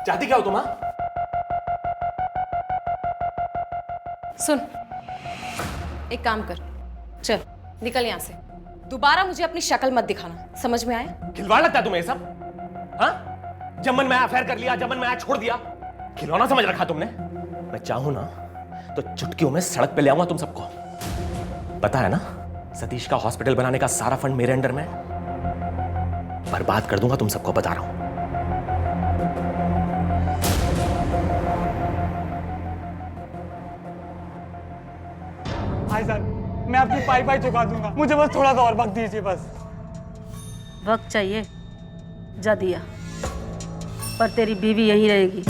चाहती क्या हो तुम? सुन, एक काम कर, चल निकल यहां से। दोबारा मुझे अपनी शक्ल मत दिखाना, समझ में आया? खिलवाड़ लगता है तुम्हें सब? हाँ, जब मन में आया अफेयर कर लिया, जब मन में आया छोड़ दिया। खिलौना समझ रखा तुमने? मैं चाहूं ना तो चुटकियों में सड़क पे ले आऊंगा तुम सबको। पता है ना, सतीश का हॉस्पिटल बनाने का सारा फंड मेरे अंडर में। बर्बाद कर दूंगा तुम सबको, बता रहा हूं। भाई साहब, मैं अपनी पाई पाई चुका दूंगा, मुझे बस थोड़ा सा और वक्त दीजिए बस। वक्त चाहिए, जा दिया। पर तेरी बीवी यहीं रहेगी,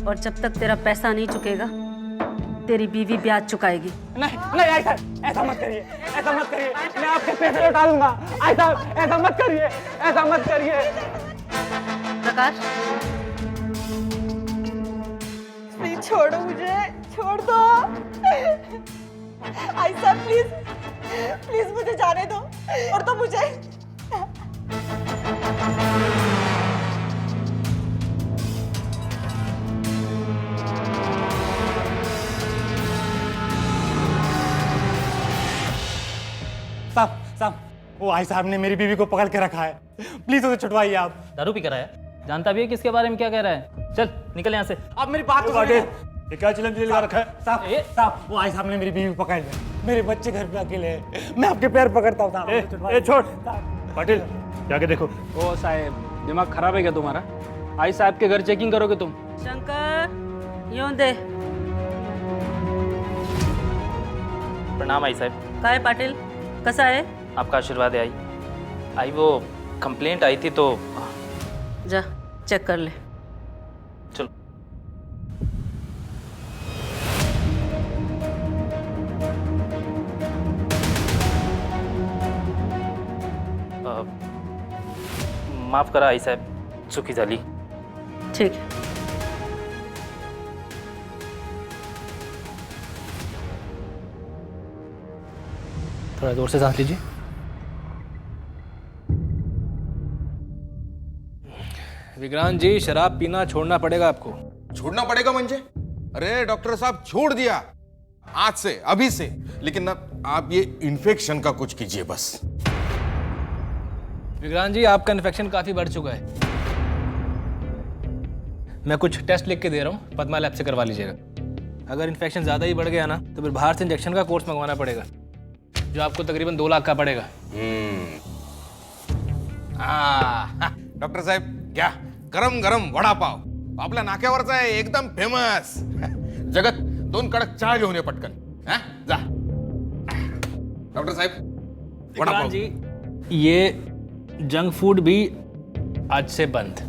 और जब तक तेरा पैसा नहीं चुकेगा तेरी बीवी ब्याज चुकाएगी। नहीं नहीं आई साहब, ऐसा मत करिए, ऐसा मत करिए, मैं आपके पैसे लौटा दूंगा। आई साहब, ऐसा मत करिए, ऐसा मत करिए। प्रकाश, प्लीज छोड़ो मुझे, छोड़ दो। आई साहब प्लीज, प्लीज मुझे जाने दो, और तो मुझे। साहब साहब, वो आई साहब ने मेरी बीवी को पकड़ के रखा है, प्लीज उसे छुड़वाइए आप। दारू पी कर आया है, जानता भी है किसके बारे में क्या कह रहा है। चल निकल यहाँ से। आप मेरी बात तो सुनिए। ये क्या चिलम चिल रखा है? साहब ए? साहब, वो आई साहब ने मेरी बीवी को पकड़ लिया, मेरे बच्चे घर पे अकेले हैं, मैं आपके पैर पकड़ता हूँ साहब। ए छोड़ पाटिल, जाके देखो। ओ साहब, दिमाग खराब है क्या तुम्हारा? आई साहब के घर चेकिंग करोगे तुम? शंकर यूं दे। प्रणाम आई साहब। काय पाटिल, कसा आहे? आपका आशीर्वाद है आई वो कंप्लेंट आई थी तो। जा चेक कर ले। चलो। माफ करा आई साहेब, चुकी झाली। ठीक है। थोड़ा जोर से सांस लीजिए। विक्रांत जी, शराब पीना छोड़ना पड़ेगा आपको। छोड़ना पड़ेगा म्हणजे? अरे डॉक्टर साहब, छोड़ दिया आज से, अभी से। लेकिन ना आप ये इन्फेक्शन का कुछ कीजिए बस। विक्रांत जी, आपका इन्फेक्शन काफी बढ़ चुका है। मैं कुछ टेस्ट लिख के दे रहा हूँ, पद्मा लैब से करवा लीजिएगा। अगर इन्फेक्शन ज्यादा ही बढ़ गया ना तो फिर बाहर से इंजेक्शन का कोर्स मंगवाना पड़ेगा, जो आपको तकरीबन 2 लाख का पड़ेगा। डॉक्टर साहेब, घ्या गरम गरम वडा पाव, आपल्या नाक्यावरचा आहे, एकदम फेमस। जगत 2 कडक चहा घेऊन ये पटकन। हा? जा डॉक्टर साहेब, वडा पाव। विक्रांत जी, ये जंक फूड भी आज से बंद।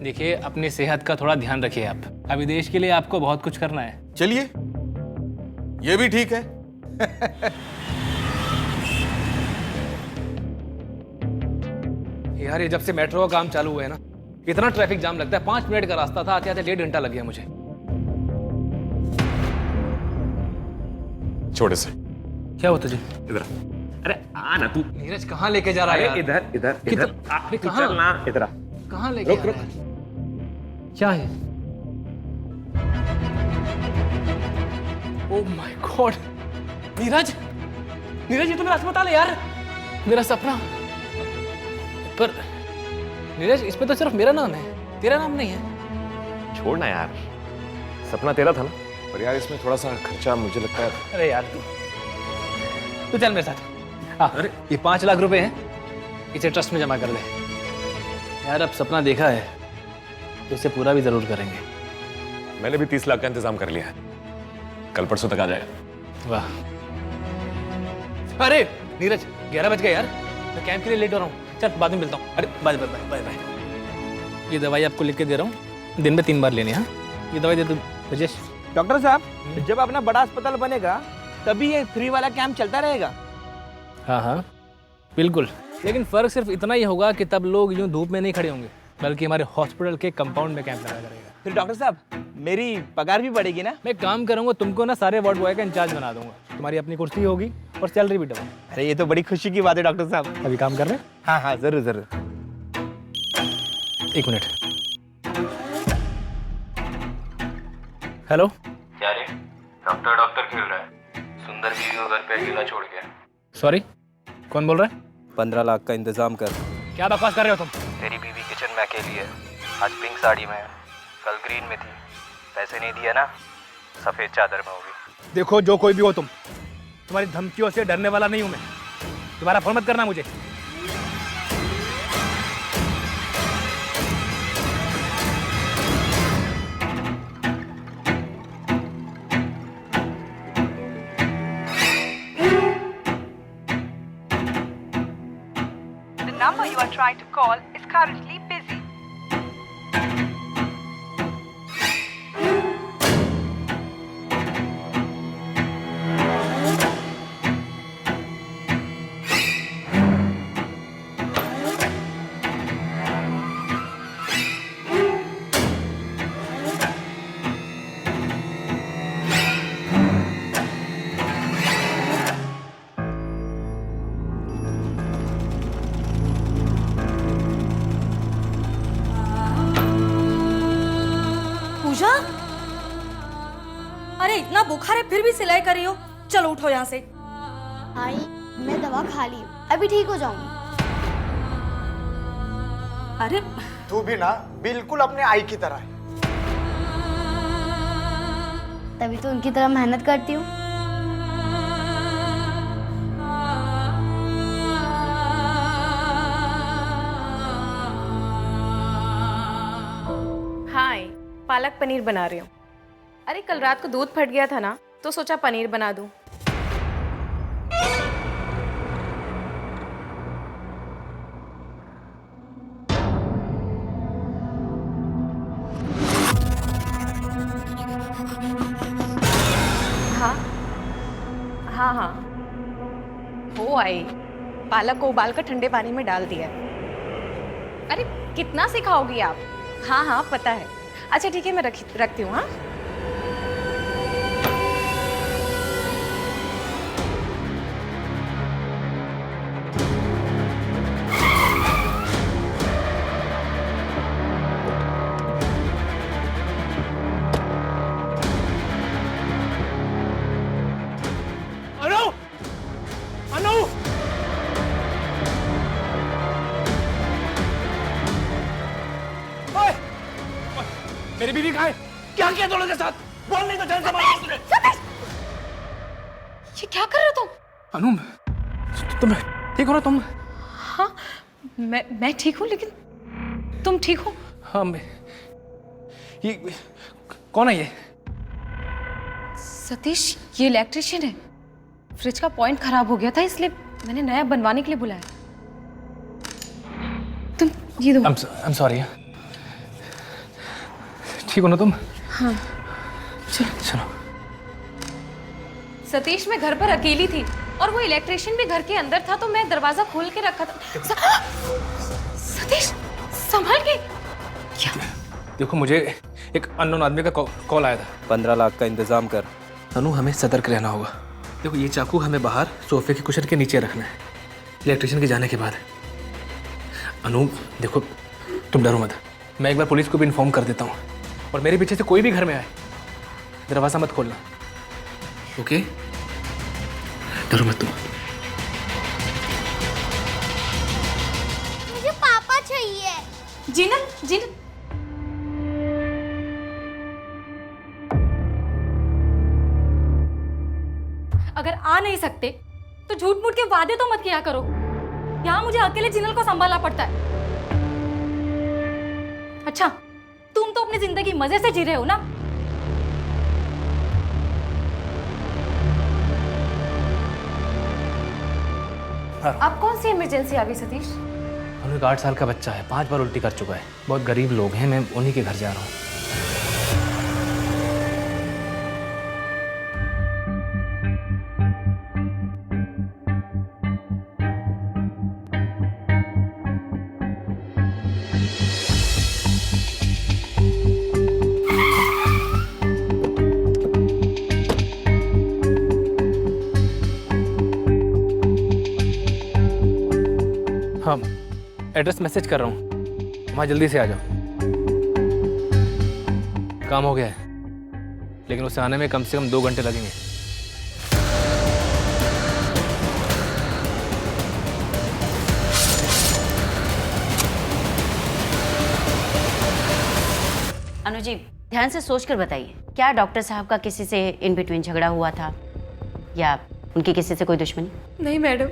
देखिए, अपनी सेहत का थोड़ा ध्यान रखिए आप। अभी देश के लिए आपको बहुत कुछ करना है। चलिए, ये भी ठीक है। यार, ये जब से मेट्रो का काम चालू हुआ है ना, इतना ट्रैफिक जाम लगता है। 5 मिनट का रास्ता था, आते आते 1.5 घंटा लग गया मुझे। छोड़ इसे। क्या होता जी? इधर। अरे आ ना तू। नीरज कहाँ लेके जा रहा है यार? इधर इधर कितना- इधर। अरे तू कहाँ? चल ना, इधर आ। कहाँ लेके रुक, जा रहा है? क्या है? Oh my God! Neeraj, Neeraj, ये तो मेरा अस्पताल है यार, मेरा सपना। पर नीरज, इसमें तो सिर्फ मेरा नाम है, तेरा नाम नहीं है। छोड़ ना यार, सपना तेरा था ना। पर यार, इसमें थोड़ा सा खर्चा मुझे लगता है। अरे यार, तू चल मेरे साथ। हाँ, अरे ये 5 लाख रुपए हैं, इसे ट्रस्ट में जमा कर दे। यार, अब सपना देखा है तो इसे पूरा भी जरूर करेंगे। मैंने भी 30 लाख का इंतजाम कर लिया है, कल परसों तक आ जाएगा। वाह! अरे नीरज, 11 बज गए यार, मैं कैंप के लिए लेट हो रहा हूँ। चल बाद में मिलता हूँ। अरे बाय बाय बाय बाय। ये दवाई आपको लिख के दे रहा हूँ, दिन में 3 बार लेनी है। हाँ, ये दवाई दे दो राजेश। डॉक्टर साहब, जब अपना बड़ा अस्पताल बनेगा तभी ये फ्री वाला कैंप चलता रहेगा। हाँ हाँ बिल्कुल, लेकिन फ़र्क सिर्फ इतना ही होगा कि तब लोग यूँ धूप में नहीं खड़े होंगे, बल्कि हमारे हॉस्पिटल के कंपाउंड में कैंप लगा करेगा। फिर डॉक्टर साहब, मेरी पगार भी बढ़ेगी ना? मैं काम करूँगा, तुमको ना सारे वार्ड बॉय का इंचार्ज बना दूंगा। तुम्हारी अपनी कुर्सी होगी और सैलरी भी डबल। अरे ये तो बड़ी खुशी की बात है डॉक्टर साहब। अभी काम कर रहे हैं? हाँ हाँ, जरूर जरूर। 1 मिनट। हेलो। क्या रे डॉक्टर खेल रहा है, सुंदर बीवी को घर पे अकेला छोड़ के। सॉरी, कौन बोल रहा है? 15 लाख का इंतजाम कर। क्या बकवास कर रहे हो तुम? तेरी बीवी किचन में अकेली है, आज पिंक साड़ी में है, कल ग्रीन में थी। पैसे नहीं दिए ना, सफेद चादर में होगी। देखो जो कोई भी हो तुम, तुम्हारी धमकियों से डरने वाला नहीं हूं मैं। दोबारा फोन मत करना मुझे। The number you are trying to call is currently busy. पूजा, अरे इतना बुखार है फिर भी सिलाई कर रही हो। चलो उठो यहाँ से। आई, मैं दवा खा ली हूँ, अभी ठीक हो जाऊंगी। अरे तू भी ना बिल्कुल अपने आई की तरह है। तभी तो उनकी तरह मेहनत करती हूँ। हाय, पालक पनीर बना रही हूँ। अरे कल रात को दूध फट गया था ना, तो सोचा पनीर बना दूँ। हाँ हाँ हाँ, हो आई। पालक को उबालकर ठंडे पानी में डाल दिया है। अरे कितना सिखाओगी आप? हाँ हाँ पता है। अच्छा ठीक है, मैं रखती हूँ। हाँ अनु, अनु, ओए, मेरी बीवी कहाँ है? क्या किया दोनों के साथ? बोल नहीं तो जान से मार दूंगा। ये क्या कर रहे हो तुम? अनु, तुम ठीक हो ना तुम? हाँ मैं ठीक हूँ, लेकिन तुम ठीक हो? हाँ मैं, ये कौन है ये? सतीश, ये इलेक्ट्रिशियन है। फ्रिज का पॉइंट खराब हो गया था, इसलिए मैंने नया बनवाने के लिए बुलाया। तुम ये दो। I'm sorry। ठीक हो ना तुम? हाँ चलो। सतीश, मैं घर पर अकेली थी और वो इलेक्ट्रिशियन भी घर के अंदर था, तो मैं दरवाजा खोल के रखा था। सतीश, संभल के। क्या? देखो, मुझे एक अननोन आदमी का कॉल आया था। 15 लाख का इंतजाम कर। अनु, हमें सतर्क रहना होगा। देखो, ये चाकू हमें बाहर सोफे के कुशन के नीचे रखना है, इलेक्ट्रिशियन के जाने के बाद। अनु देखो, तुम डरो मत। मैं एक बार पुलिस को भी इन्फॉर्म कर देता हूँ, और मेरे पीछे से कोई भी घर में आए, दरवाजा मत खोलना, ओके? डरो मत तुम। मुझे पापा चाहिए। जीनल, जीनल। अगर आ नहीं सकते तो झूठ मूठ के वादे तो मत किया करो। यहाँ मुझे अकेले जिनल को संभालना पड़ता है। अच्छा, तुम तो अपनी जिंदगी मजे से जी रहे हो ना? अब कौन सी इमरजेंसी आ गई सतीश? अनु एक 8 साल का बच्चा है, 5 बार उल्टी कर चुका है। बहुत गरीब लोग हैं, मैं उन्हीं के घर जा रहा हूँ। हाँ, एड्रेस मैसेज कर रहा हूँ, वहाँ जल्दी से आ जाओ। काम हो गया है, लेकिन उसे आने में कम से कम 2 घंटे लगेंगे। अनु जी, ध्यान से सोच कर बताइए, क्या डॉक्टर साहब का किसी से इन बिटवीन झगड़ा हुआ था या उनकी किसी से कोई दुश्मनी? नहीं मैडम,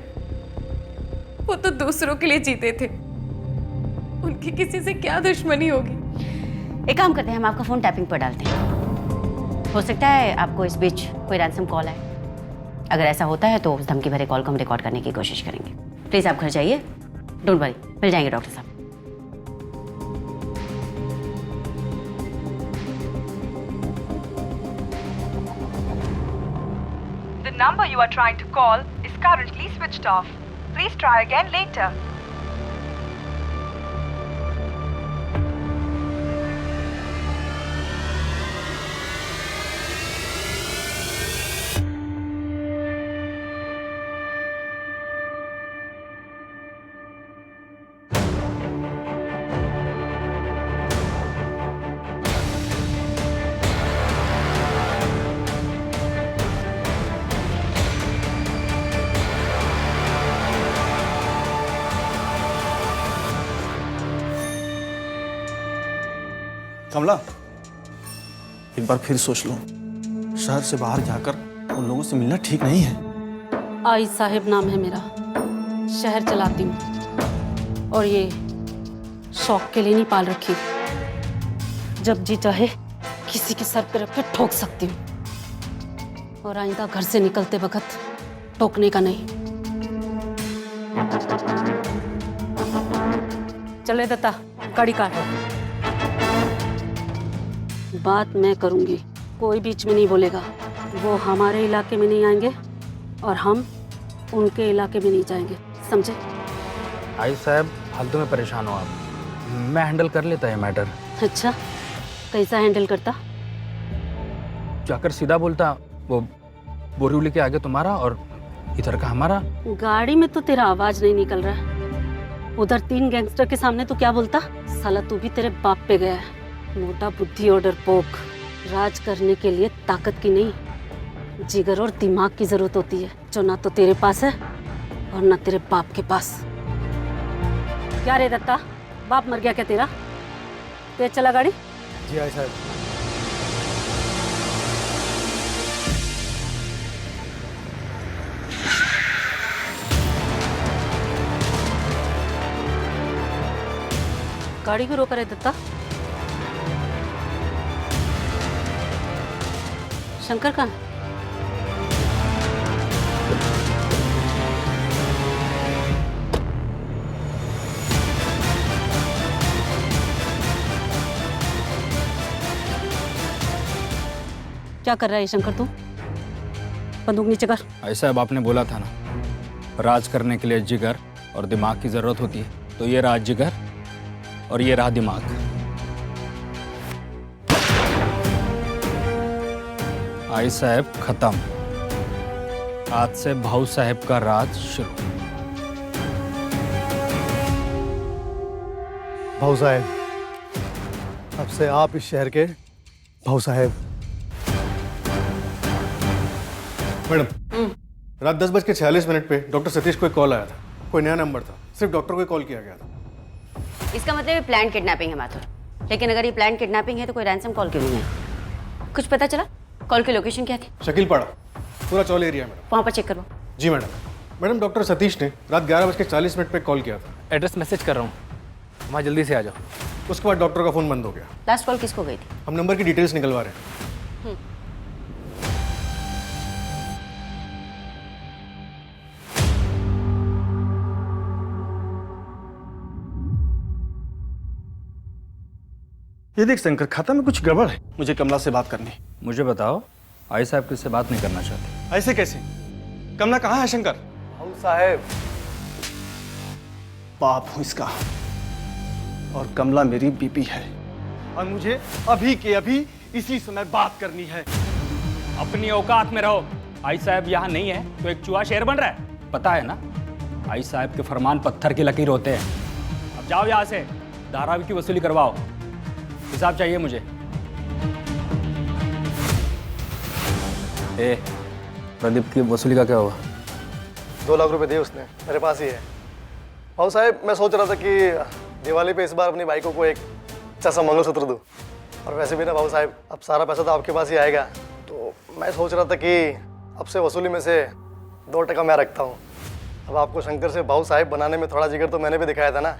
वो तो दूसरों के लिए जीते थे, उनकी किसी से क्या दुश्मनी होगी। एक काम करते हैं, हम आपका फोन टैपिंग पर डालते हैं, हो सकता है आपको इस बीच कोई रैंसम कॉल आए। अगर ऐसा होता है तो उस धमकी भरे कॉल को हम रिकॉर्ड करने की कोशिश करेंगे। प्लीज आप घर जाइए, डोंट वरी, मिल जाएंगे डॉक्टर साहब। The number you are trying to call is currently switched off. Please try again later. कमला, एक बार फिर सोच लो, शहर से बाहर जाकर उन लोगों से मिलना ठीक नहीं है। आई साहिब नाम है मेरा, शहर चलाती हूँ और ये शौक के लिए नहीं पाल रखी। जब जी चाहे किसी के सर पे रख के ठोक सकती हूँ और आइंदा घर से निकलते वक्त टोकने का नहीं। चले दत्ता, गाड़ी काट। बात मैं करूंगी, कोई बीच में नहीं बोलेगा। वो हमारे इलाके में नहीं आएंगे और हम उनके इलाके में नहीं जाएंगे, समझे? आई साहब, फालतू में परेशान हो आप, मैं हैंडल कर लेता है मैटर। अच्छा, कैसा हैंडल करता? जाकर सीधा बोलता, वो बोरीवली के आगे तुम्हारा और इधर का हमारा। गाड़ी में तो तेरा आवाज नहीं निकल रहा है, उधर 3 गैंगस्टर के सामने तो क्या बोलता? साला तू भी तेरे बाप पे गया है। मोटा बुद्धि और डरपोक। राज करने के लिए ताकत की नहीं, जिगर और दिमाग की जरूरत होती है, जो ना तो तेरे पास है और ना तेरे बाप के पास। क्या रे दत्ता, बाप मर गया क्या तेरा? तेज चला गाड़ी। जी आई साहब। गाड़ी क्यों रोका रे दत्ता? शंकर कहाँ? क्या कर रहा है शंकर तू? बंदूक नीचे कर। ऐसा अब आपने बोला था ना, राज करने के लिए जिगर और दिमाग की जरूरत होती है, तो ये रहा जिगर और ये रहा दिमाग। आई साहब खत्म, आज से भाऊ साहब का राज शुरू। भाऊ साहब, अब से आप इस शहर के भाऊ साहब। मैडम, रात 10:46 पे डॉक्टर सतीश को एक कॉल आया था। कोई नया नंबर था, सिर्फ डॉक्टर को कॉल किया गया था। इसका मतलब ये प्लान किडनैपिंग है माथुर। लेकिन अगर ये प्लान किडनैपिंग है तो कोई रैंसम कॉल क्यों नहीं है? कुछ पता चला? कॉल की लोकेशन क्या थी? शकीलपाड़ा, पूरा चौल एरिया मैडम। वहाँ पर चेक करवाओ। जी मैडम। मैडम, डॉक्टर सतीश ने रात 11:40 पे कॉल किया था। एड्रेस मैसेज कर रहा हूँ, वहाँ जल्दी से आ जाओ। उसके बाद डॉक्टर का फोन बंद हो गया। लास्ट कॉल किसको गई थी? हम नंबर की डिटेल्स निकलवा रहे हैं। ये देख शंकर, खाता में कुछ गड़बड़ है। मुझे कमला से बात करनी है। मुझे बताओ, आई साहब किससे बात नहीं करना चाहते? ऐसे कैसे? कमला कहाँ है शंकर? भाऊ साहब, बाप हूं इसका और कमला मेरी बीबी है और मुझे अभी के अभी इसी समय बात करनी है। अपनी औकात में रहो। आई साहब यहाँ नहीं है तो एक चूहा शेर बन रहा है, पता है ना? आई साहब के फरमान पत्थर की लकीर होते हैं। अब जाओ यहाँ से, धारावी की वसूली करवाओ। हिसाब चाहिए मुझे। ए, प्रदीप की वसूली का क्या हुआ? 2 लाख रुपए दिए उसने, मेरे पास ही है। भाऊ साहब, मैं सोच रहा था कि दिवाली पे इस बार अपनी बाइकों को एक अच्छा सा मंगलसूत्र दूँ। और वैसे भी ना भाऊ साहब, अब सारा पैसा तो आपके पास ही आएगा, तो मैं सोच रहा था कि अब से वसूली में से 2% मैं रखता हूँ। अब आपको शंकर से भाऊ साहब बनाने में थोड़ा जिगर तो मैंने भी दिखाया था ना।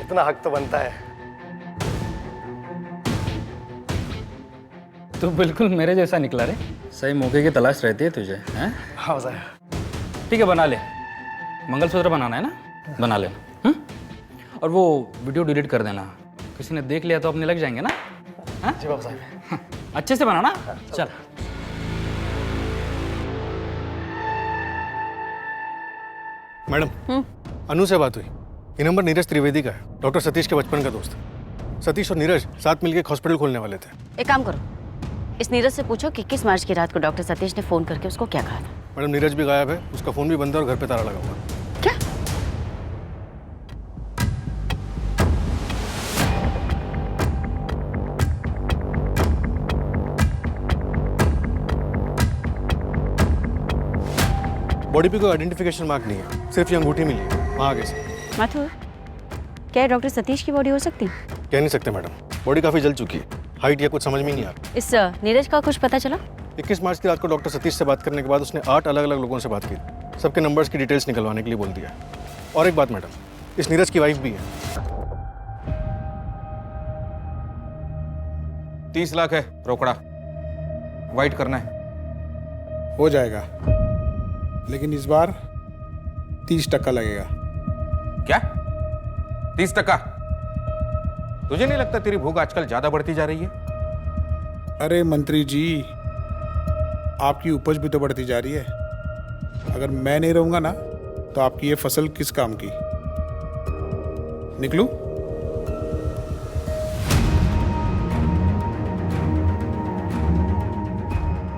इतना हक तो बनता है। तू बिल्कुल मेरे जैसा निकला रे। सही मौके की तलाश रहती है तुझे, हैं? हाँ साहब। ठीक है, बना ले। मंगलसूत्र बनाना है ना, बना लेना। और वो वीडियो डिलीट कर देना, किसी ने देख लिया तो अपने लग जाएंगे ना। हाँ? जी बाबू साहब। अच्छे से बनाना। चल। मैडम, अनु से बात हुई। ये नंबर नीरज त्रिवेदी का है, डॉक्टर सतीश के बचपन का दोस्त। सतीश और नीरज साथ मिलकर एक हॉस्पिटल खोलने वाले थे। एक काम करो, इस नीरज से पूछो कि 21 मार्च की रात को डॉक्टर सतीश ने फोन करके उसको क्या कहा था। मैडम, नीरज भी गायब है, उसका फोन भी बंद है और घर पे ताला लगा हुआ है। क्या? बॉडी पे कोई आइडेंटिफिकेशन मार्क नहीं है, सिर्फ ये अंगूठी मिली है वहाँ आगे से। माथुर, क्या डॉक्टर सतीश की बॉडी हो सकती? कह नहीं सकते मैडम, बॉडी काफी जल चुकी है, हाइट या कुछ समझ में नहीं आ रहा। इस नीरज का कुछ पता चला? 21 मार्च की रात को डॉक्टर सतीश से बात करने के बाद उसने 8 अलग अलग लोगों से बात की, सबके नंबर्स की डिटेल्स निकलवाने के लिए बोल दिया। और एक बात मैडम, इस नीरज की वाइफ भी है। 30 लाख है रोकड़ा, वाइट करना है। हो जाएगा, लेकिन इस बार 30% लगेगा। क्या? 30%? तुझे नहीं लगता तेरी भूख आजकल ज्यादा बढ़ती जा रही है? अरे मंत्री जी, आपकी उपज भी तो बढ़ती जा रही है। अगर मैं नहीं रहूंगा ना, तो आपकी ये फसल किस काम की? निकलूं?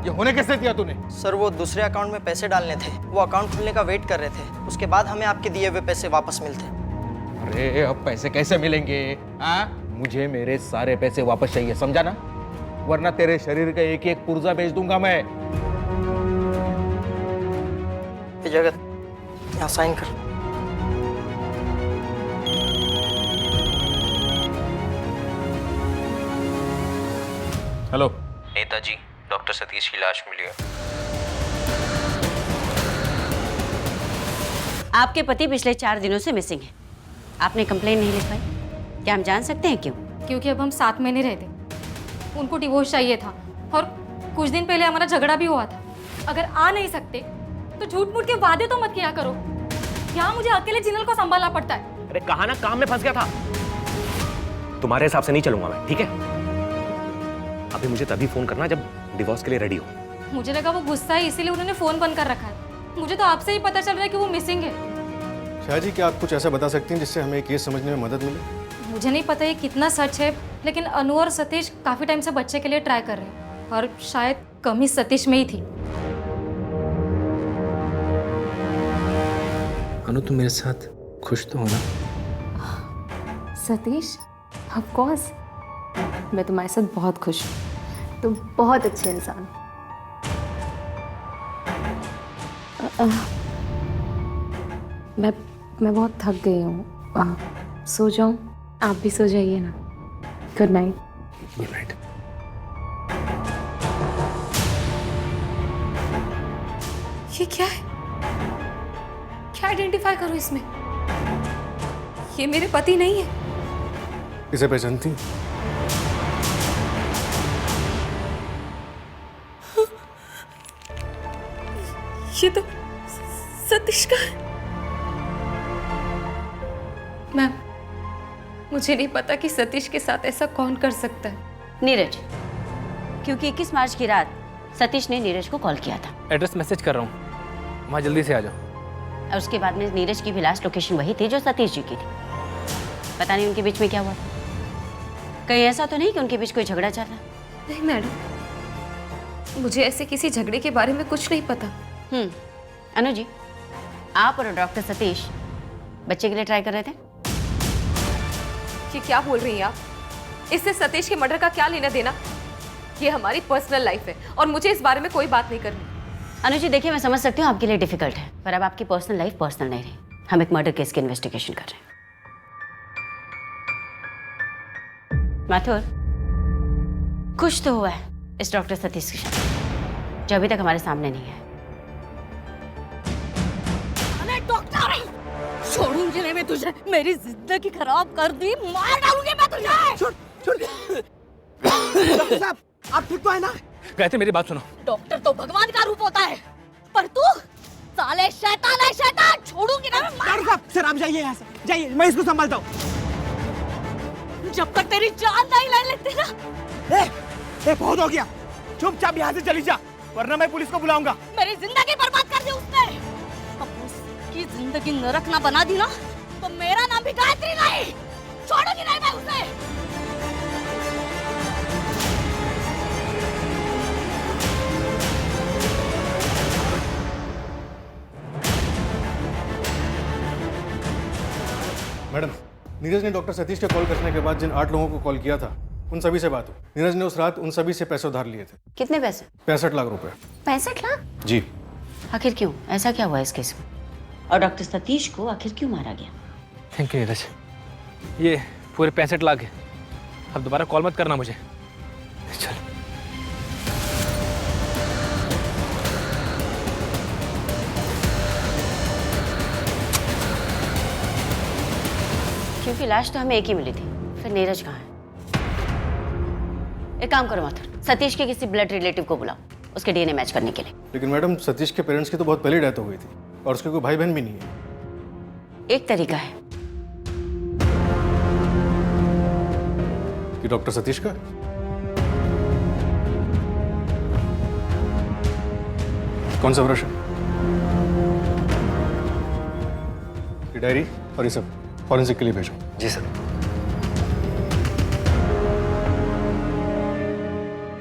ये होने कैसे दिया तूने? सर, वो दूसरे अकाउंट में पैसे डालने थे, वो अकाउंट खुलने का वेट कर रहे थे, उसके बाद हमें आपके दिए हुए पैसे वापस मिलते। अरे अब पैसे कैसे मिलेंगे? मुझे मेरे सारे पैसे वापस चाहिए, समझा ना? वरना तेरे शरीर का एक एक पुर्जा बेच दूंगा मैं। जगत, यहाँ साइन कर। हेलो नेताजी, डॉक्टर सतीश की लाश मिली है। आपके पति पिछले 4 दिनों से मिसिंग है। आपने कंप्लेन नहीं लिख पाई, क्या हम जान सकते हैं क्यों? क्योंकि अब हम साथ में नहीं रहते। उनको डिवोर्स चाहिए था और कुछ दिन पहले हमारा झगड़ा भी हुआ था। अगर आ नहीं सकते तो झूठ मूठ के वादे तो मत किया करो। यहाँ मुझे अकेले जिनल को संभालना पड़ता है। अरे कहा ना, काम में फंस गया था। तुम्हारे हिसाब से नहीं चलूंगा मैं, ठीक है? अभी मुझे तभी फोन करना जब डिवोर्स के लिए रेडी हो। मुझे लगा वो गुस्सा है, इसीलिए उन्होंने फोन बंद कर रखा है। मुझे तो आपसे ही पता चल रहा है कि वो मिसिंग है। शाह जी, क्या आप कुछ ऐसा बता सकती हैं जिससे हमें केस समझने में मदद मिले? मुझे नहीं पता ये कितना सच है, लेकिन अनु और सतीश काफी टाइम से बच्चे के लिए ट्राई कर रहे हैं और शायद कमी सतीश में ही थी। अनु, तुम मेरे साथ खुश तो हो ना? सतीश, ऑफ कोर्स, मैं तुम्हारे साथ बहुत खुश हूँ। तुम बहुत अच्छे इंसान। मैं बहुत थक गई हूँ, सो जाऊँ? आप भी सो जाइए ना। Good night. Good night. ये क्या है? क्या आइडेंटिफाई करूँ इसमें? ये मेरे पति नहीं है। इसे पहचानती हैं? ये तो सतीश का है। मैम, मुझे नहीं पता कि सतीश के साथ ऐसा कौन कर सकता है। नीरज, क्योंकि 21 मार्च की रात सतीश ने नीरज को कॉल किया था। एड्रेस मैसेज कर रहा हूँ, वहाँ जल्दी से आ जाओ। और उसके बाद में नीरज की भी लास्ट लोकेशन वही थी जो सतीश जी की थी। पता नहीं उनके बीच में क्या हुआ था। कहीं ऐसा तो नहीं कि उनके बीच कोई झगड़ा चल रहा? नहीं मैडम, मुझे ऐसे किसी झगड़े के बारे में कुछ नहीं पता। अनु जी, आप और डॉक्टर सतीश बच्चे के लिए ट्राई कर रहे थे? ये क्या बोल रही हैं आप? इससे सतीश के मर्डर का क्या लेना देना? ये हमारी पर्सनल लाइफ है और मुझे इस बारे में कोई बात नहीं करनी। अनु जी देखिए, मैं समझ सकती हूँ आपके लिए डिफिकल्ट है, पर अब आपकी पर्सनल लाइफ पर्सनल नहीं रही। हम एक मर्डर केस की इन्वेस्टिगेशन कर रहे हैं। माथुर, खुश तो हुआ है इस डॉक्टर सतीश की शादी, जो अभी तक हमारे सामने नहीं है। डॉक्टर छोड़ूंगी नहीं मैं तुझे, मेरी जिंदगी खराब कर दी, मार डालूंगी मैं तुझे। छोड़ छोड़। डॉक्टर साहब आप ठीक तो है ना? गायत्री मेरी बात सुनो। डॉक्टर तो भगवान का रूप होता है, पर तू साले शैतान है, शैतान। छोड़ूंगी ना मैं। डॉक्टर साहब सर आप जाइए यहाँ से, जाइए, मैं इसको संभालता हूँ। जब तक तेरी जान नहीं ले लेते ना। बहुत हो गया, चुपचाप यहाँ से चली जा, वरना मैं पुलिस को बुलाऊंगा। मेरी जिंदगी बर्बाद कर दी उसने। अब उसकी जिंदगी नरक ना बना दी ना, तो मेरा नाम भी गायत्री नहीं। छोड़ूंगी नहीं मैं उसे। मैडम, नीरज ने डॉक्टर सतीश के कॉल करने के बाद जिन 8 लोगों को कॉल किया था उन सभी से बात हुई। नीरज ने उस रात उन सभी से पैसे उधार लिए थे। कितने पैसे? 65 लाख रुपए। 65 लाख? जी। आखिर क्यों? ऐसा क्या हुआ इस केस में? और डॉक्टर सतीश को आखिर क्यों मारा गया? थैंक यू नीरज, ये पूरे 65 लाख है। अब दोबारा कॉल मत करना मुझे। चल। क्योंकि लाश तो हमें एक ही मिली थी, फिर नीरज कहाँ है? एक काम करो माथुर, सतीश के किसी ब्लड रिलेटिव को बुलाओ उसके डीएनए मैच करने के लिए। लेकिन मैडम, सतीश के पेरेंट्स की तो बहुत पहले डेथ हो गई थी और उसके कोई भाई बहन भी नहीं है। एक तरीका है कि डॉक्टर सतीश का कौन सा ब्रश है? ये डायरी और ये सब फॉरेंसिक के लिए भेजो। जी सर।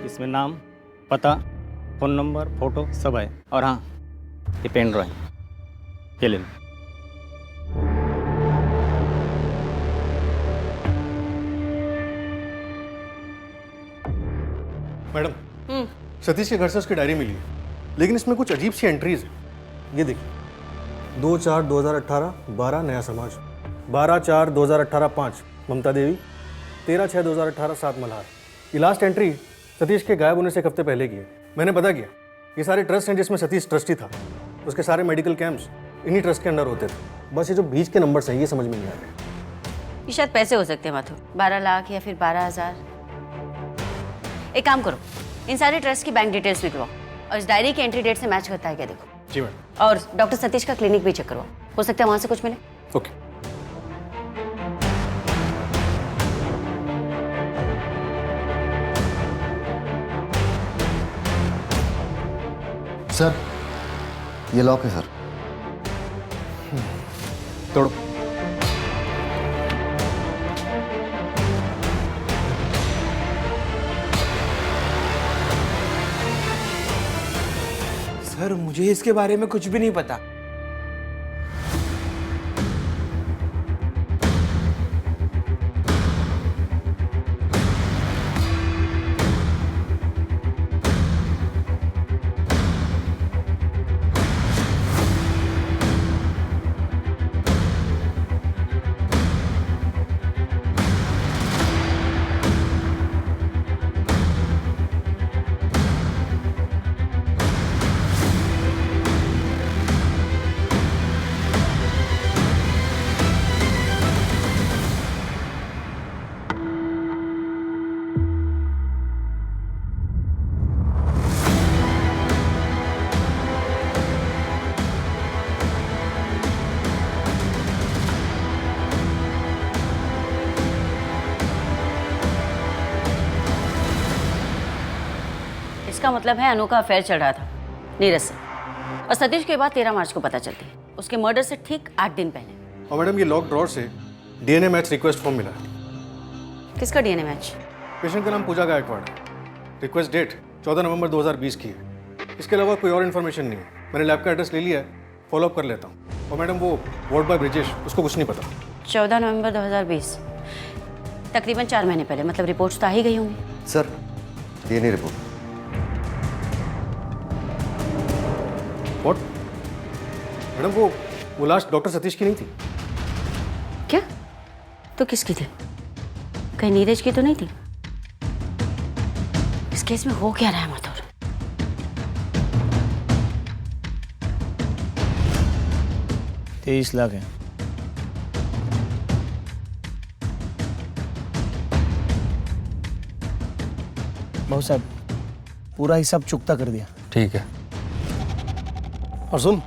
इसमें नाम, पता, फोन नंबर, फोटो सब है। और हाँ, ये पेन ड्राइंग ये ले लो। मैडम, सतीश के घर से उसकी डायरी मिली है, लेकिन इसमें कुछ अजीब सी एंट्रीज है। ये देखिए, 2/4/2018 12 नया समाज, 12/4/2018 5 ममता देवी, 13/6/2018 7 मल्हार। ये लास्ट एंट्री सतीश के गायब होने से एक हफ्ते पहले की है। मैंने पता किया, ये सारे ट्रस्ट हैं जिसमें सतीश ट्रस्टी था, उसके सारे मेडिकल कैंप्स इन्हीं ट्रस्ट के अंडर होते थे। बस ये जो बीच के नंबर्स हैं ये समझ में नहीं आ रहे। ये शायद पैसे हो सकते हैं माथुर, 12 लाख या फिर 12,000। एक काम करो, इन सारे ट्रस्ट की बैंक डिटेल्स निकलवाओ और इस डायरी की एंट्री डेट से मैच करता है क्या देखो। जी मैडम। और डॉक्टर सतीश का क्लिनिक भी चेक करवाओ, हो सकता है वहां से कुछ मिले। ओके। सर, ये लॉक है सर। तोड़ो। सर मुझे इसके बारे में कुछ भी नहीं पता। इसका मतलब है अनु का अफेयर चल रहा था नीरज से, और सतीश के बाद 13 मार्च को पता चलती है, उसके मर्डर से ठीक 8 दिन पहले। और मैडम, ये लॉक ड्रॉर से डीएनए मैच रिक्वेस्ट फॉर्म मिला है। किसका डीएनए मैच? पेशेंट का नाम पूजा गायकवाड़ है। रिक्वेस्ट डेट 14 नवंबर 2020 की है। इसके अलावा कोई और इन्फॉर्मेशन नहीं है। मैंने लैब का एड्रेस ले लिया है, फॉलोअप कर लेता हूँ। और मैडम, वो वार्ड बॉय ब्रिजेश, उसको कुछ नहीं पता। 14 नवंबर 2020। तकरीबन 4 महीने पहले, मतलब रिपोर्ट्स तो आ ही गई होंगी। Sir DNA report. What? Madam वो लाश डॉक्टर सतीश की नहीं थी। क्या? तो किसकी थी? कहीं नीरज की तो नहीं थी? इस केस में हो क्या रहा है माथुर? 23 लाख है। भाऊ साहब पूरा हिसाब चुकता कर दिया। ठीक है। और सुन,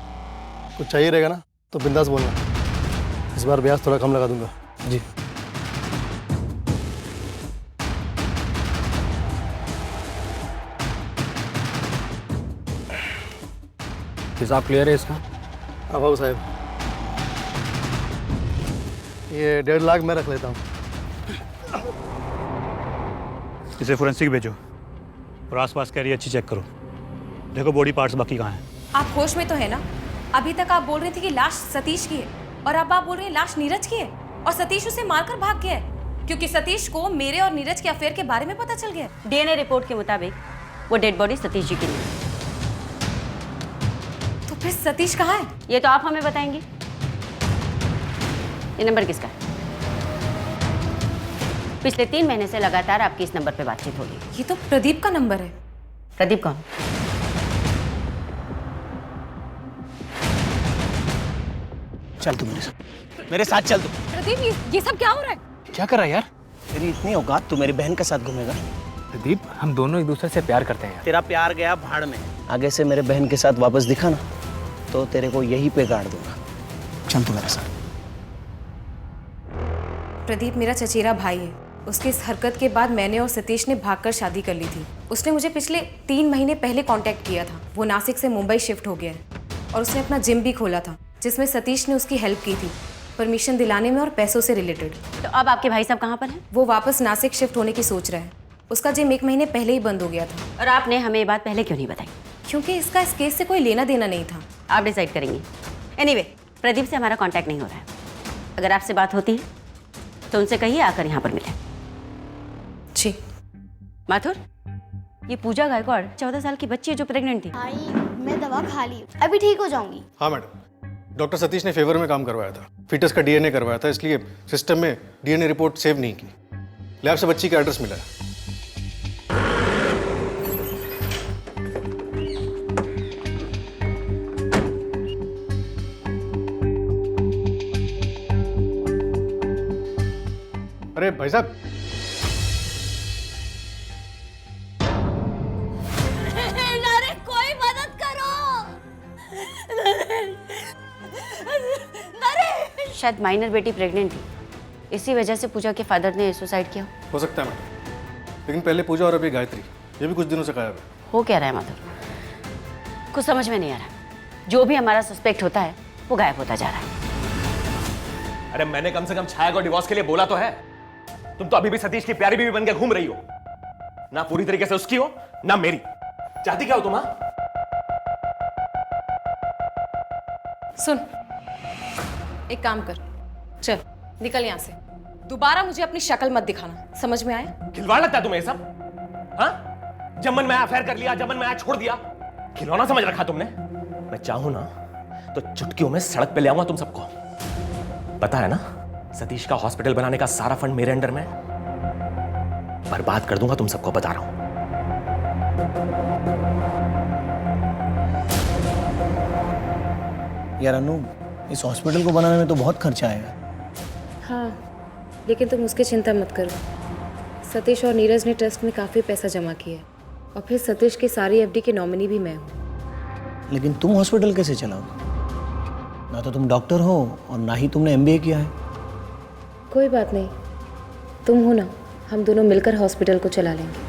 कुछ चाहिए रहेगा ना तो बिंदास बोलना, इस बार ब्याज थोड़ा कम लगा दूंगा। जी। हिसाब क्लियर है इसका? हाँ बाबू साहब, ये 1.5 लाख मैं रख लेता हूँ। इसे फोरेंसिक भेजो और आसपास का एरिया अच्छी चेक करो। देखो बॉडी पार्ट्स बाकी कहाँ हैं। आप होश में तो है ना? अभी तक आप बोल रही थी कि लाश सतीश की है और अब आप बोल रही हैं लाश नीरज की है, और सतीश उसे मारकर भाग गया है क्योंकि सतीश को मेरे और नीरज के अफेयर के बारे में पता चल गया। डीएनए रिपोर्ट के मुताबिक वो डेड बॉडी सतीश जी की नहीं। तो फिर सतीश कहाँ है? ये तो आप हमें बताएंगे। ये नंबर किसका है? पिछले 3 महीने से लगातार आपकी इस नंबर पे बातचीत हो रही है। ये तो प्रदीप का नंबर है। प्रदीप कौन? चल तू मेरे साथ चल तू। प्रदीप ये सब क्या हो रहा है? क्या कर रहा है यार? तेरी इतनी औकात, तू मेरी बहन के साथ घूमेगा? प्रदीप हम दोनों एक दूसरे से प्यार करते हैं यार। तेरा प्यार गया भाड़ में। आगे से मेरे बहन के साथ वापस दिखा ना तो तेरे को यहीं पे गाड़ दूंगा। चल तू मेरे साथ। प्रदीप मेरा चचेरा भाई है। उसकी इस हरकत के बाद मैंने और सतीश ने भागकर शादी कर ली थी। उसने मुझे पिछले 3 महीने पहले कांटेक्ट किया था। वो नासिक से मुंबई शिफ्ट हो गया है और उसने अपना जिम भी खोला था जिसमें सतीश ने उसकी हेल्प की थी, परमिशन दिलाने में और पैसों से रिलेटेड। तो अब आपके भाई साहब कहाँ पर हैं? वो वापस नासिक शिफ्ट होने की सोच रहा है। उसका जिम 1 महीने पहले ही बंद हो गया था। और आपने हमें ये बात पहले क्यों नहीं बताई? क्योंकि इसका इस केस से कोई लेना देना नहीं था। आप डिसाइड करेंगी। एनीवे, प्रदीप से हमारा कांटेक्ट नहीं हो रहा है। अगर आपसे बात होती है तो उनसे कहिए आकर यहाँ पर मिले। जी। माथुर, ये पूजा गायकवाड़ 14 साल की बच्ची है जो प्रेग्नेंट थी। आई मैं दवा खा ली, अभी ठीक हो जाऊंगी। हाँ मैडम, डॉक्टर सतीश ने फेवर में काम करवाया था, फीटस का डीएनए करवाया था, इसलिए सिस्टम में डीएनए रिपोर्ट सेव नहीं की। लैब से बच्ची का एड्रेस मिला है। अरे भाई साहब, अरे कोई मदद करो। शायद माइनर बेटी प्रेग्नेंट थी, इसी वजह से पूजा के फादर ने सुसाइड किया। हो सकता है मैडम, लेकिन पहले पूजा और अभी गायत्री, ये भी कुछ दिनों से गायब है। हो क्या रहा है माधुर? कुछ समझ में नहीं आ रहा। जो भी हमारा सस्पेक्ट होता है वो गायब होता जा रहा है। अरे मैंने कम से कम छाया को डिवोर्स के लिए बोला तो है। तुम तो अभी भी सतीश की प्यारी बीवी बन के घूम रही हो। ना पूरी तरीके से उसकी हो ना मेरी। चाहती क्या हो तुम? सुन, एक काम कर, चल निकल यहां से। दोबारा मुझे अपनी शक्ल मत दिखाना, समझ में आया? खिलवाड़ लगता है तुम्हें ये सब? हाँ, जब मन में आया अफेयर कर लिया, जब मन में आया छोड़ दिया। खिलौना समझ रखा तुमने? मैं चाहूं ना तो चुटकियों में सड़क पे ले आऊंगा तुम सबको। पता है ना, सतीश का हॉस्पिटल बनाने का सारा फंड मेरे अंडर में। बर्बाद कर दूंगा तुम सबको, बता रहा हूं। यार अनु, इस हॉस्पिटल को बनाने में तो बहुत खर्चा आएगा। हाँ, लेकिन तुम उसकी चिंता मत करो। सतीश और नीरज ने ट्रस्ट में काफी पैसा जमा किया है और फिर सतीश की सारी एफडी की नॉमिनी भी मैं हूँ। लेकिन तुम हॉस्पिटल कैसे चलाओगे? ना तो तुम डॉक्टर हो और ना ही तुमने एमबीए किया है। कोई बात नहीं, तुम हो ना, हम दोनों मिलकर हॉस्पिटल को चला लेंगे।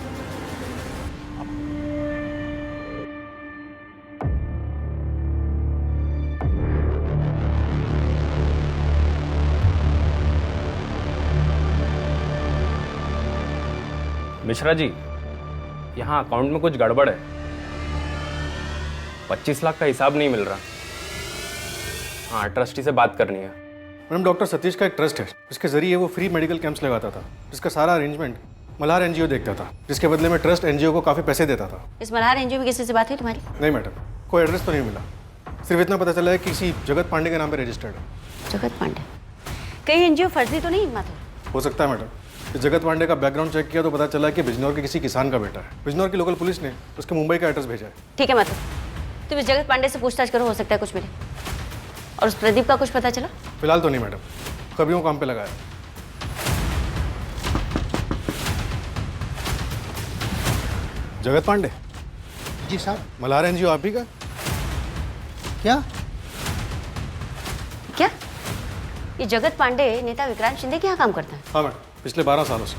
मिश्रा जी, यहाँ अकाउंट में कुछ गड़बड़ है। 25 लाख का हिसाब नहीं मिल रहा। हाँ, ट्रस्टी से बात करनी है। मैडम डॉक्टर सतीश का एक ट्रस्ट है जिसके जरिए वो फ्री मेडिकल कैंप्स लगाता था, जिसका सारा अरेंजमेंट मल्हार एनजीओ देखता था, जिसके बदले में ट्रस्ट एनजीओ को काफ़ी पैसे देता था। इस मल्हार एनजीओ में किसी से बात हुई तुम्हारी? नहीं मैडम, कोई एड्रेस तो नहीं मिला, सिर्फ इतना पता चला है कि किसी जगत पांडे के नाम पे रजिस्टर्ड है। जगत पांडे? कहीं एनजीओ फर्जी तो नहीं माथुर? हो सकता है मैडम। इस जगत पांडे का बैकग्राउंड चेक किया तो पता चला कि बिजनौर के किसी किसान का बेटा है। बिजनौर की लोकल पुलिस ने उसके मुंबई का एड्रेस भेजा है। ठीक है माथुर, तुम इस जगत पांडे से पूछताछ करो, हो सकता है कुछ मिले। और उस प्रदीप का कुछ पता चला? फिलहाल तो नहीं मैडम, कभी वो काम पे लगाया। जगत पांडे? जी साहब। मल्हार एनजीओ आप ही का? क्या क्या? ये जगत पांडे नेता विक्रांत शिंदे के यहाँ काम करता है? हाँ मैडम, पिछले 12 सालों से।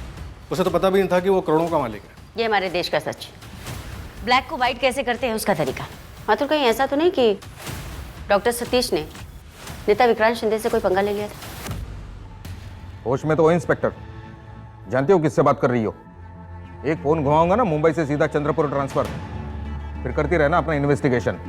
उसे तो पता भी नहीं था कि वो करोड़ों का मालिक है। ये हमारे देश का सच। ब्लैक को वाइट कैसे करते हैं उसका तरीका। माथुर कहीं ऐसा तो नहीं कि डॉक्टर सतीश ने नेता विक्रांत शिंदे से कोई पंगा ले लिया था? होश में तो हो इंस्पेक्टर, जानते हो किससे बात कर रही हो? एक फोन घुमाऊंगा ना मुंबई से सीधा चंद्रपुर ट्रांसफर, फिर करती रहना अपना इन्वेस्टिगेशन।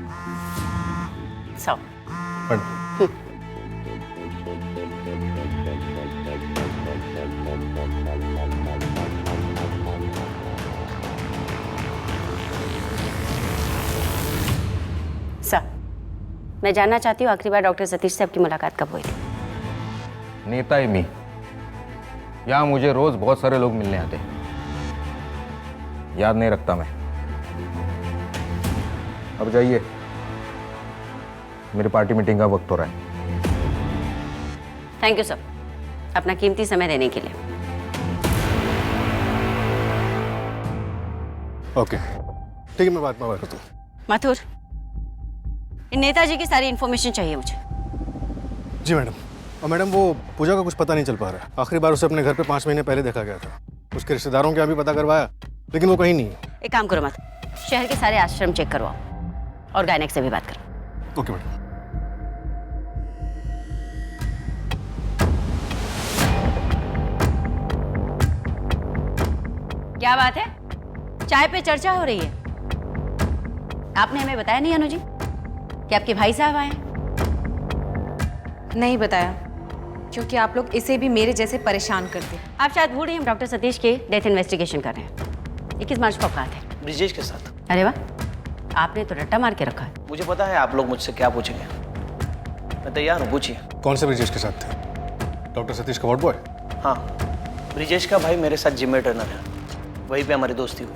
मैं जानना चाहती हूँ आखिरी बार डॉक्टर सतीश से आपकी मुलाकात कब हुई थी? नेता ही मी, यहाँ मुझे रोज बहुत सारे लोग मिलने आते हैं, याद नहीं रखता मैं। अब जाइए, मेरी पार्टी मीटिंग का वक्त हो रहा है। थैंक यू सर, अपना कीमती समय देने के लिए। ओके ठीक है, मैं बात करता हूँ। माथुर, इन नेताजी की सारी इन्फॉर्मेशन चाहिए मुझे। जी मैडम। और मैडम वो पूजा का कुछ पता नहीं चल पा रहा है। आखिरी बार उसे अपने घर पे 5 महीने पहले देखा गया था। उसके रिश्तेदारों के यहाँ भी पता करवाया, लेकिन वो कहीं नहीं है। एक काम करो माथुर, शहर के सारे आश्रम चेक करवाओ और गायनेक से भी बात करो। Okay madam. क्या बात है, चाय पे चर्चा हो रही है? आपने हमें बताया नहीं अनु जी कि आपके भाई साहब आए? नहीं बताया, क्योंकि आप लोग इसे भी मेरे जैसे परेशान करते। आप शायद भूल रही, हम डॉक्टर सतीश के डेथ इन्वेस्टिगेशन कर रहे हैं। 21 मार्च को आप कहाँ थे? ब्रिजेश के साथ। अरे वाह, आपने तो रट्टा मार के रखा है। मुझे पता है आप लोग मुझसे क्या पूछेंगे, मैं तैयार हूँ, पूछिए। कौन से ब्रिजेश के साथ थे? डॉक्टर सतीश का वार्ड बॉय? हाँ, ब्रिजेश का भाई मेरे साथ जिम में ट्रेनर है, वहीं पे हमारी दोस्ती हुई।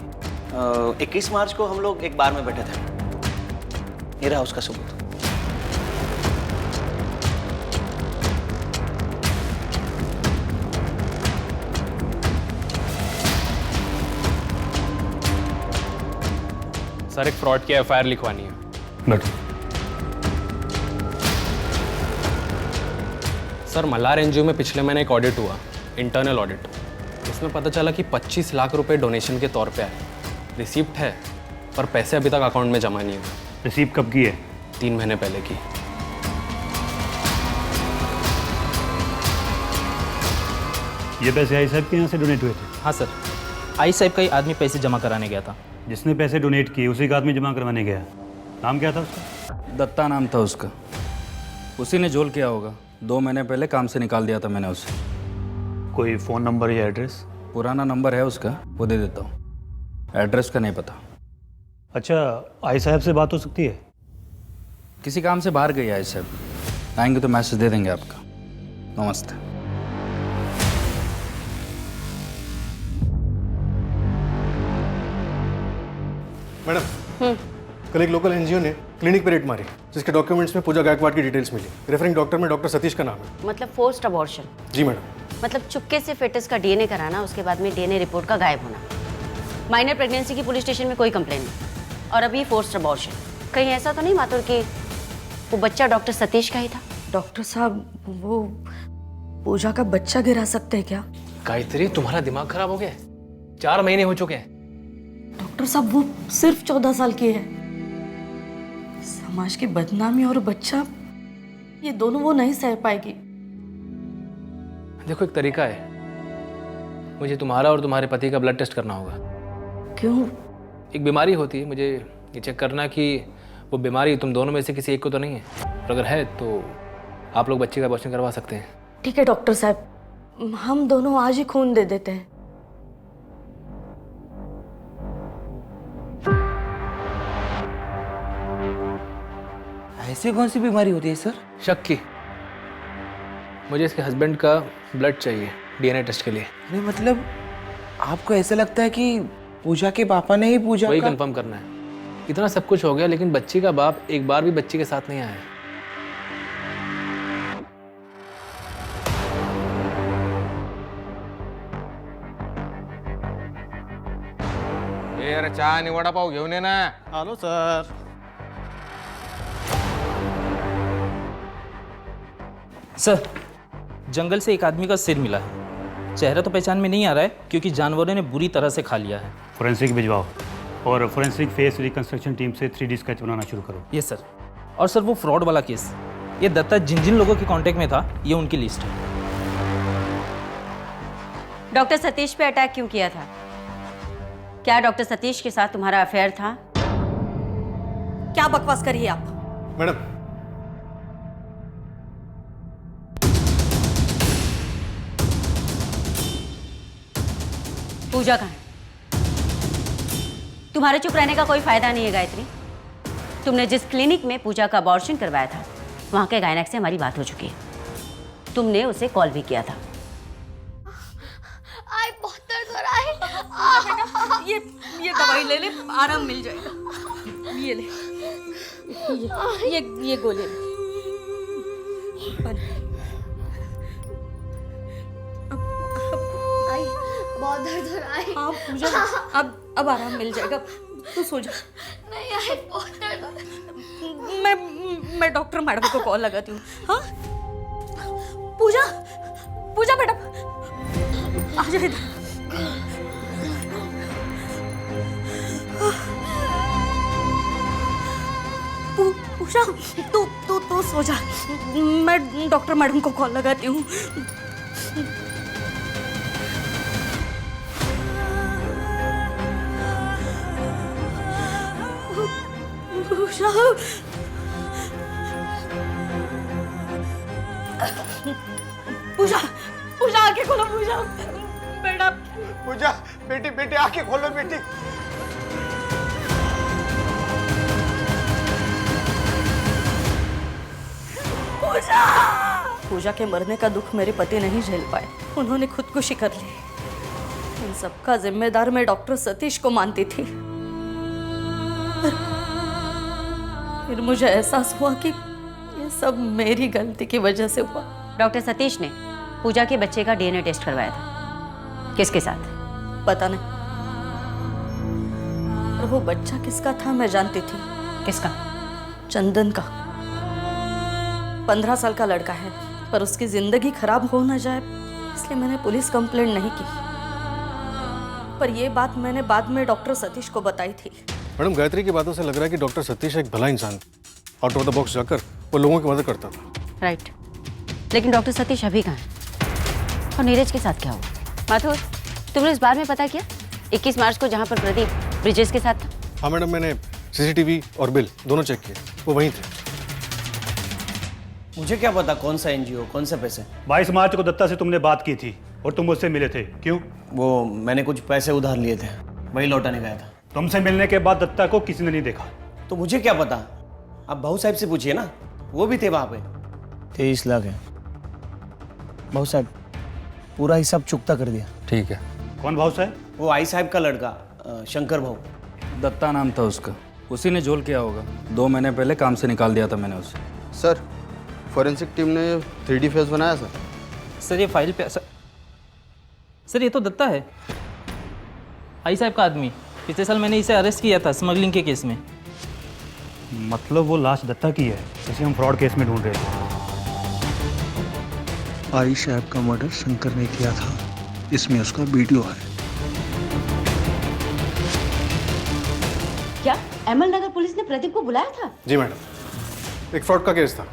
21 मार्च को हम लोग एक बार में बैठे थे, ये रहा उसका सबूत। सर एक फ्रॉड की एफआईआर लिखवानी है। सर मल्हार एनजीओ में पिछले महीने एक ऑडिट हुआ, इंटरनल ऑडिट। उसमें पता चला कि 25 लाख रुपए डोनेशन के तौर पे आए। रिसिप्ट है पर पैसे अभी तक अकाउंट में जमा नहीं हुए। रिसीव कब की है? 3 महीने पहले की। ये पैसे आई साहब के यहाँ से डोनेट हुए थे? हाँ सर, आई साहब का ही आदमी पैसे जमा कराने गया था। जिसने पैसे डोनेट किए उसी का आदमी जमा करवाने गया। नाम क्या था उसका? दत्ता नाम था उसका। उसी ने झोल किया होगा। 2 महीने पहले काम से निकाल दिया था मैंने उसे। कोई फ़ोन नंबर या एड्रेस? पुराना नंबर है उसका, वो दे देता हूँ। एड्रेस का नहीं पता। अच्छा, आई साहब से बात हो सकती है? किसी काम से बाहर गई आई साहब, आएंगे तो मैसेज दे देंगे आपका। नमस्ते। मैडम, कल एक लोकल एनजीओ ने क्लिनिक पर रेड मारी, जिसके डॉक्यूमेंट्स में पूजा गायकवाड़ की डिटेल्स मिली। रेफरिंग डॉक्टर में डॉक्टर सतीश का नाम है। मतलब फोर्स्ड अबॉर्शन? जी मैडम। मतलब चुपके से फेटस का डीएनए कराना, उसके बाद में डीएनए रिपोर्ट का गायब होना। माइनर प्रेगनेंसी की पुलिस स्टेशन में कोई कंप्लेन नहीं, और अभी फोर्स्ड अबॉर्शन। कहीं ऐसा तो नहीं माथुर कि वो बच्चा डॉक्टर सतीश का ही था? डॉक्टर साहब, वो पूजा का बच्चा गिरा सकते हैं क्या? गायत्री, तुम्हारा दिमाग खराब हो गया? 4 महीने हो चुके हैं। डॉक्टर साहब, वो सिर्फ 14 साल की है। समाज की बदनामी और बच्चा, ये दोनों वो नहीं सह पाएगी। देखो, एक तरीका है, मुझे तुम्हारा और तुम्हारे पति का ब्लड टेस्ट करना होगा। क्यों? एक बीमारी होती है, मुझे ये चेक करना कि वो बीमारी तुम दोनों में से किसी एक को तो नहीं है, और अगर है तो आप लोग बच्चे का अबॉर्शन करवा सकते हैं। ठीक है डॉक्टर साहब, हम दोनों आज ही खून दे देते हैं। ऐसी कौन सी बीमारी होती है सर? शक की। मुझे इसके हस्बैंड का ब्लड चाहिए डीएनए टेस्ट के लिए। नहीं मतलब आपको ऐसा लगता है कि पूजा के पापा ने ही पूजा वही का... कंफर्म करना है। इतना सब कुछ हो गया लेकिन बच्ची का बाप एक बार भी बच्ची के साथ नहीं आया है। अरे चहा आणि वडापाव घेऊन ये ना. आलो सर. सर, जंगल से एक आदमी का सिर मिला है। चेहरा तो पहचान में नहीं आ रहा है क्योंकि जानवरों ने बुरी तरह से खा लिया है। फोरेंसिक भिजवाओ और फोरेंसिक फेस रिकंस्ट्रक्शन टीम से 3D स्केच बनाना शुरू करो। Yes sir. और सर वो फ्रॉड वाला केस, ये दत्ता जिन जिन लोगों के कांटेक्ट में था ये उनकी लिस्ट है। डॉक्टर सतीश पे अटैक क्यों किया था? क्या डॉक्टर सतीश के साथ तुम्हारा अफेयर था? क्या बकवास करिए आप? मैडम, पूजा कहाँ है? तुम्हारे चुप रहने का कोई फायदा नहीं है गायत्री। तुमने जिस क्लिनिक में पूजा का अबॉर्शन करवाया था वहां के गायनेक से हमारी बात हो चुकी है। तुमने उसे कॉल भी किया था। आई बहुत दर्द हो रहा है। ये दवाई ले ले, आराम मिल जाएगा। ये ले, ये गोली ले। आई बहुत दर्द हो रहा है। आप पूजा, अब आराम मिल जाएगा। तू सो जा। नहीं आई बहुत दर्द हो रहा है। मैं डॉक्टर मैडम को कॉल लगाती हूँ। हाँ पूजा, पूजा बेटा आ जा इधर। पूजा तू सो जा, मैं डॉक्टर मैडम को कॉल लगाती हूँ। पूजा, पूजा, पूजा आंखें खोलो। पूजा बेटा, पूजा बेटी, बेटी आंखें खोलो बेटी। पूजा के मरने का दुख मेरे पति नहीं झेल पाए, उन्होंने खुदकुशी कर ली। इन सबका जिम्मेदार मैं डॉक्टर सतीश को मानती थी। फिर मुझे एहसास हुआ कि ये सब मेरी गलती की वजह से हुआ। डॉक्टर सतीश ने पूजा के बच्चे का डीएनए टेस्ट करवाया था। किसके साथ? पता नहीं, और वो बच्चा किसका था मैं जानती थी। किसका? चंदन का। 15 साल का लड़का है, पर उसकी जिंदगी खराब हो ना जाए इसलिए मैंने पुलिस कंप्लेंट नहीं की। पर ये बात मैंने बाद में डॉक्टर सतीश को बताई थी। मैडम, गायत्री की बातों से लग रहा है कि डॉक्टर सतीश एक भला इंसान, आउट ऑफ द बॉक्स जाकर वो लोगों की मदद करता था। राइट, लेकिन डॉक्टर सतीश अभी कहाँ है? और नीरज के साथ क्या हुआ? माथुर, तुमने इस बारे में पता किया? 21 मार्च को जहाँ पर प्रदीप ब्रिजेश के साथ था। हाँ मैडम, मैंने सीसीटीवी और बिल दोनों चेक किए, वो वहीं थे। मुझे क्या पता कौन सा एनजीओ, कौन से पैसे? 22 मार्च को दत्ता से तुमने बात की थी और तुम मुझसे मिले थे, क्यों? वो मैंने कुछ पैसे उधार लिए थे, वही लौटाने गया था। तुमसे मिलने के बाद दत्ता को किसी ने नहीं देखा। तो मुझे क्या पता, आप भाऊ साहब से पूछिए ना, वो भी थे वहाँ पे। 23 लाख है भाऊ साहब, पूरा हिसाब चुकता कर दिया। ठीक है। कौन भाऊ साहब? वो आई साहब का लड़का शंकर भाऊ। दत्ता नाम था उसका, उसी ने झोल किया होगा। 2 महीने पहले काम से निकाल दिया था मैंने उसे। सर, फॉरेंसिक टीम ने 3D फेस बनाया सर। सर ये फाइल पे सर ये तो दत्ता है, आई साहब का आदमी। पिछले साल मैंने इसे अरेस्ट किया था स्मगलिंग के केस में। मतलब वो लाश दत्ता की है जिसे हम फ्रॉड केस में ढूंढ रहे थे। आई साहब का मर्डर शंकर ने किया था, इसमें उसका वीडियो है। क्या एमएल नगर पुलिस ने प्रदीप को बुलाया था? जी मैडम, एक फ्रॉड का केस था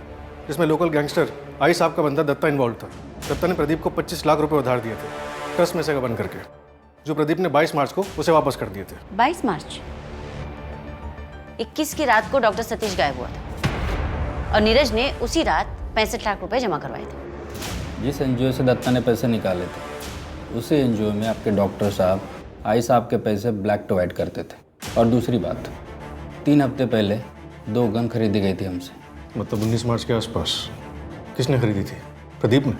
जिसमें लोकल गैंगस्टर आई साहब का बंदा दत्ता इन्वॉल्व था। दत्ता ने प्रदीप को 25 लाख रुपए उधार दिए थे, ट्रस्ट में से बंद करके, जो प्रदीप ने 22 मार्च को उसे वापस कर दिए थे। 22 मार्च? 21 की रात को डॉक्टर सतीश गायब हुआ था और नीरज ने उसी रात 65 लाख रुपए जमा करवाए थे। जिस एनजीओ से दत्ता ने पैसे निकाले थे उसी एनजीओ में आपके डॉक्टर साहब आई साहब के पैसे ब्लैक टू वाइट करते थे। और दूसरी बात, 3 हफ्ते पहले 2 गन खरीदी गई थी हमसे। मतलब 19 मार्च के आसपास किसने खरीदी थी? प्रदीप ने?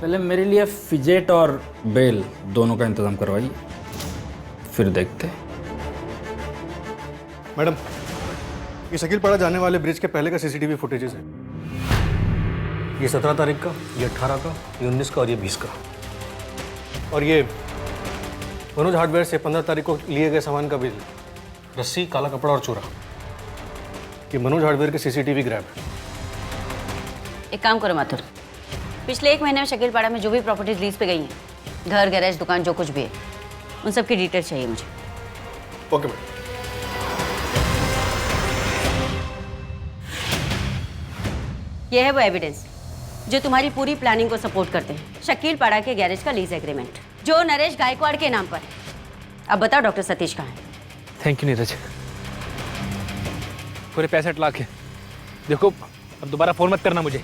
पहले मेरे लिए फिजेट और बेल दोनों का इंतजाम करवाइए, फिर देखते। मैडम, ये शकीलपाड़ा जाने वाले ब्रिज के पहले का सीसीटीवी फुटेजेस है। ये 17 तारीख का, ये 18 का, ये 19 का और ये 20 का। और ये मनोज हार्डवेयर से 15 तारीख को लिए गए सामान का बिल, रस्सी, काला कपड़ा और चूरा, ये मनोज हार्डवेयर के सीसीटीवी ग्रैब है। एक काम करो माथुर, पिछले 1 महीने में शकीलपाड़ा में जो भी प्रॉपर्टीज लीज पे गई हैं, घर, गैरेज, दुकान, जो कुछ भी है, उन सब की डिटेल चाहिए मुझे। Okay madam. ये है वो एविडेंस जो तुम्हारी पूरी प्लानिंग को सपोर्ट करते हैं। शकीलपाड़ा के गैरेज का लीज एग्रीमेंट जो नरेश गायकवाड़ के नाम पर है। अब बताओ डॉक्टर सतीश कहाँ है? थैंक यू नीरज, पूरे 65 लाख है। देखो अब दोबारा फोन मत करना मुझे।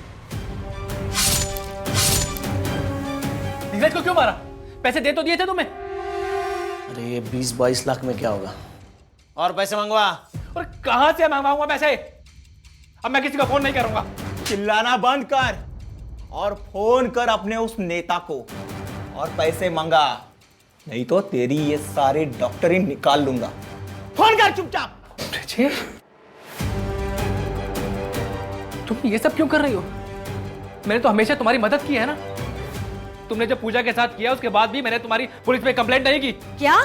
नीरज को क्यों मारा? पैसे दे तो दिए थे तुम्हें। अरे ये 20-22 लाख में क्या होगा? और पैसे मंगवा। और कहां से मंगवाऊंगा पैसे? अब मैं किसी का फोन नहीं करूंगा। चिल्लाना बंद कर और फोन कर अपने उस नेता को और पैसे मंगा, नहीं तो तेरी ये सारे डॉक्टर ही निकाल लूंगा। फोन कर चुपचाप। तुम ये सब क्यों कर रही हो? मैंने तो हमेशा तुम्हारी मदद की है ना। तुमने जो पूजा के साथ किया उसके बाद भी मैंने तुम्हारी पुलिस पे कंप्लेंट नहीं की। क्या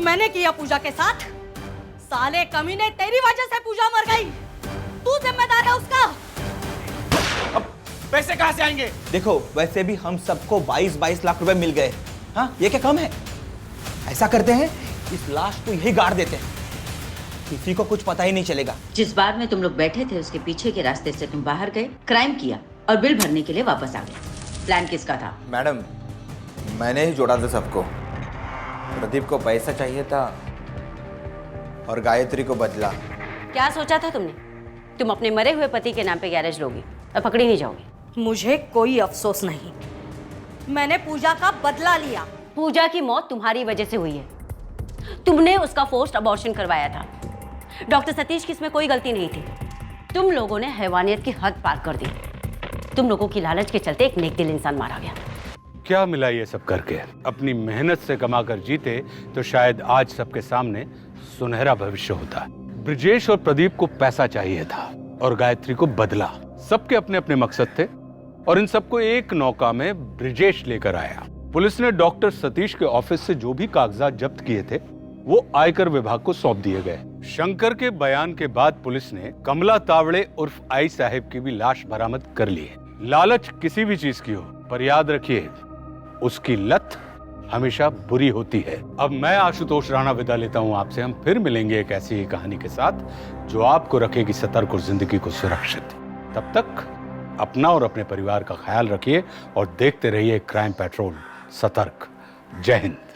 मैंने किया पूजा के साथ? साले कमीने, तेरी वजह से पूजा मर गई। तू जिम्मेदार है उसका। अब पैसे कहां से आएंगे? देखो वैसे भी हम सबको 22-22 लाख रुपए मिल गए। हाँ, ये क्या कम है? ऐसा करते हैं, इस लाश को यही गाड़ देते हैं, किसी को कुछ पता ही नहीं चलेगा। जिस बार में तुम लोग बैठे थे उसके पीछे के रास्ते से तुम बाहर गए, क्राइम किया और बिल भरने के लिए वापस आ गए। प्लान किसका था? मैडम, मैंने ही जोड़ा था सबको। प्रदीप को पैसा चाहिए था और गायत्री को बदला। क्या सोचा था तुमने? तुम अपने मरे हुए पति के नाम पे गैरेज लोगी और पकड़ी नहीं जाओगी? मुझे कोई अफसोस नहीं, मैंने पूजा का बदला लिया। पूजा की मौत तुम्हारी वजह से हुई है। तुमने उसका फोर्स्ड अबॉर्शन करवाया था। डॉक्टर सतीश की इसमें कोई गलती नहीं थी। तुम लोगों ने हैवानियत की हद पार कर दी। तुम लोगों की लालच के चलते एक नेक दिल इंसान मारा गया। क्या मिला ये सब करके? अपनी मेहनत से कमाकर जीते तो शायद आज सबके सामने सुनहरा भविष्य होता। ब्रिजेश और प्रदीप को पैसा चाहिए था और गायत्री को बदला। सबके अपने अपने मकसद थे और इन सबको एक नौका में ब्रिजेश लेकर आया। पुलिस ने डॉक्टर सतीश के ऑफिस से जो भी कागजात जब्त किए थे वो आयकर विभाग को सौंप दिए गए। शंकर के बयान के बाद पुलिस ने कमला तावड़े उर्फ आई साहब की भी लाश बरामद कर ली है। लालच किसी भी चीज की हो, पर याद रखिए उसकी लत हमेशा बुरी होती है। अब मैं आशुतोष राणा विदा लेता हूं आपसे। हम फिर मिलेंगे एक ऐसी ही कहानी के साथ जो आपको रखेगी सतर्क और जिंदगी को सुरक्षित। तब तक अपना और अपने परिवार का ख्याल रखिए और देखते रहिए क्राइम पेट्रोल। सतर्क। जय हिंद।